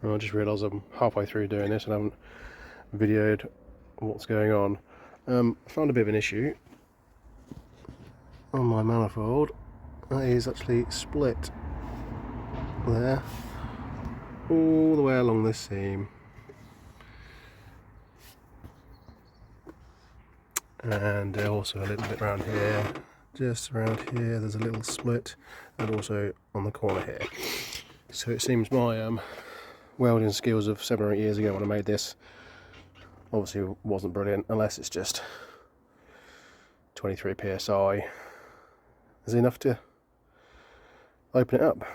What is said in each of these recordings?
And I just realised I'm halfway through doing this and I haven't videoed what's going on. I found a bit of an issue on my manifold. That is actually split there, all the way along this seam. And also a little bit around here, just around here there's a little split, and also on the corner here. So it seems my welding skills of 7 or 8 years ago when I made this obviously wasn't brilliant, unless it's just 23 psi is enough to open it up.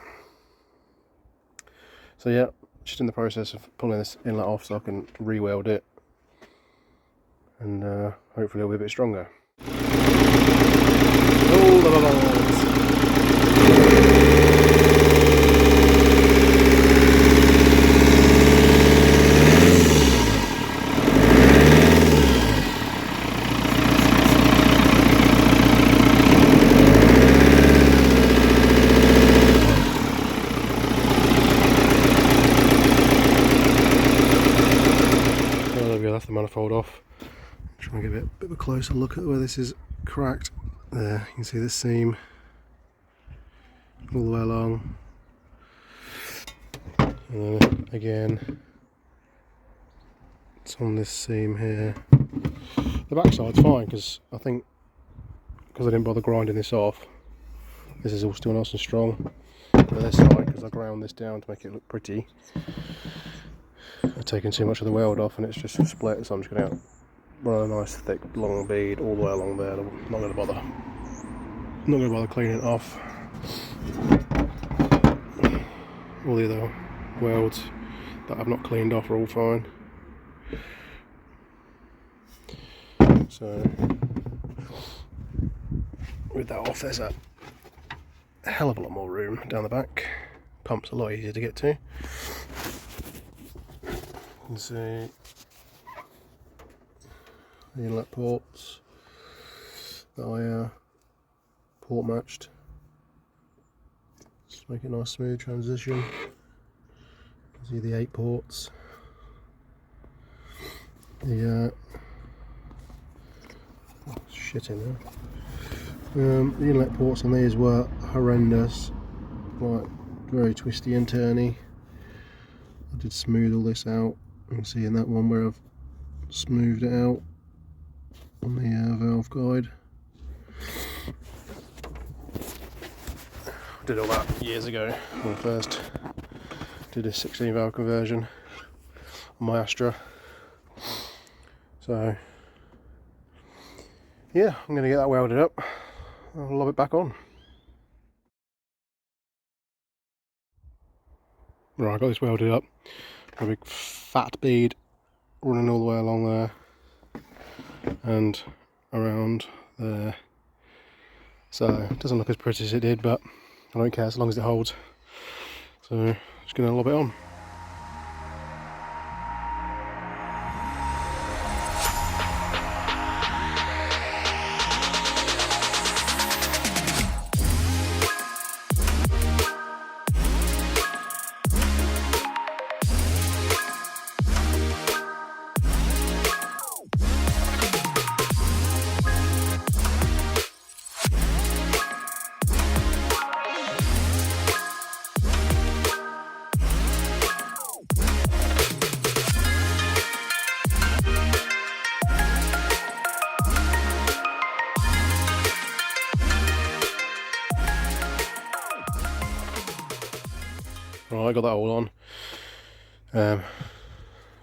So yeah, just in the process of pulling this inlet off so I can re-weld it, and hopefully it'll be a bit stronger. Oh, la, la, la. That's the manifold off. Try and get a bit of a closer look at where this is cracked. There, you can see this seam all the way along. And then again, it's on this seam here. The back side's fine because I think I didn't bother grinding this off, this is all still nice and strong. But this side, because I ground this down to make it look pretty, I've taken too much of the weld off and it's just split, so I'm just going to run a nice thick long bead all the way along there. I'm not going to bother cleaning it off. All the other welds that I've not cleaned off are all fine. So with that off, there's a hell of a lot more room down the back. Pump's a lot easier to get to. You can see the inlet ports that I port matched. Just make it a nice smooth transition. You can see the 8 ports. The shit in there. The inlet ports on these were horrendous, like very twisty and turny. I did smooth all this out. You can see in that one where I've smoothed it out on the valve guide. I did all that years ago when I first did a 16 valve conversion on my Astra. So yeah, I'm going to get that welded up. I'll lob it back on. Right, I got this welded up. A big fat bead running all the way along there and around there. So it doesn't look as pretty as it did, but I don't care as long as it holds. So just going to lob it on. Right, I got that all on.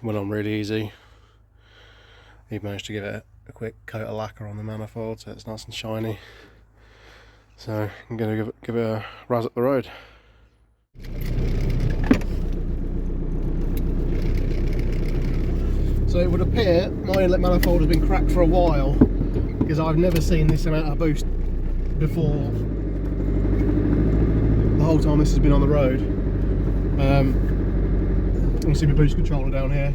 Went on really easy. He managed to give it a quick coat of lacquer on the manifold so it's nice and shiny. So I'm going to give it a razz up the road. So it would appear my inlet manifold has been cracked for a while, because I've never seen this amount of boost before the whole time this has been on the road. You can see my boost controller down here.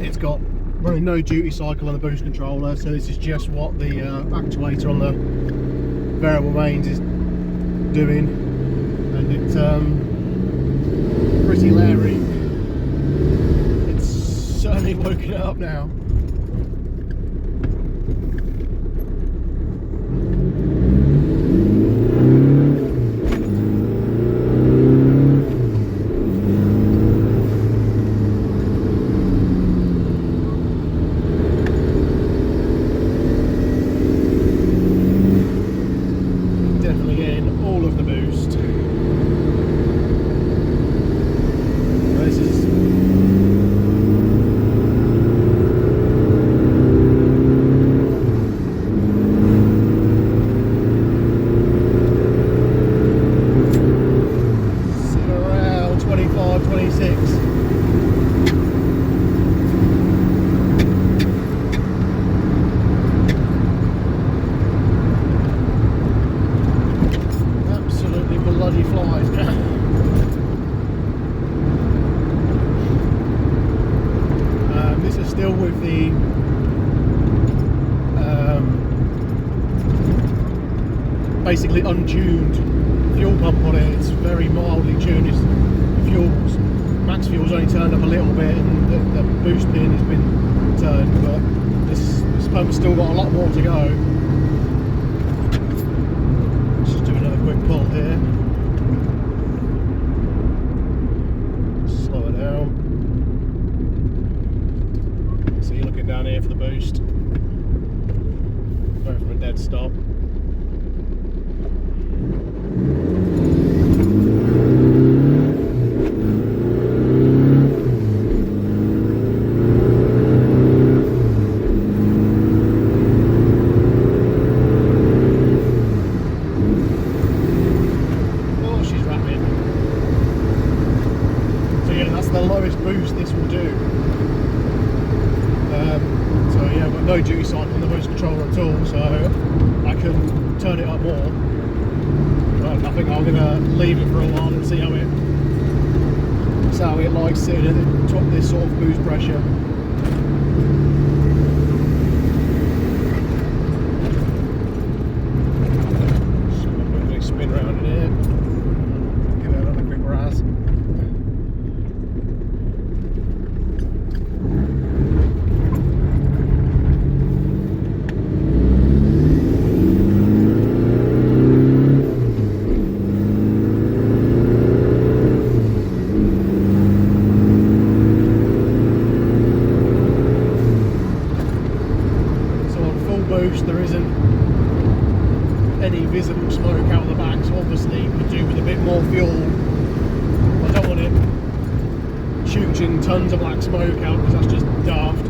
It's got running no duty cycle on the boost controller, so this is just what the actuator on the variable mains is doing, and it's pretty leery looking it up now. Definitely getting all of the boost. This is around 25, 26. Absolutely bloody flies. This is still with the basically untuned fuel pump on it. It's very mildly tuned. It's max fuel's only turned up a little bit, and the boost pin has been turned, but this pump's still got a lot more to go. Let's just do another quick pull here. Slow it down. So you're looking down here for the boost. Go from a dead stop. The lowest boost this will do. So yeah, I've got no duty cycle on the boost controller at all, so I can turn it up more. But I think I'm gonna leave it for a while and see how it likes sitting at this sort of boost pressure. So I'm gonna quickly spin around in here. Give it another quick razz. Boost, there isn't any visible smoke out the back, so obviously you could do with a bit more fuel. I don't want it shooting tons of black smoke out because that's just daft,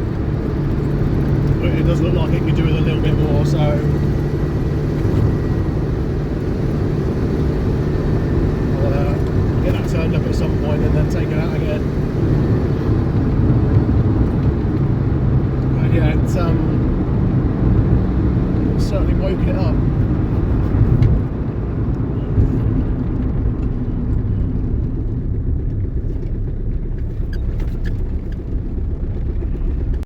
but it does look like it could do with a little bit more.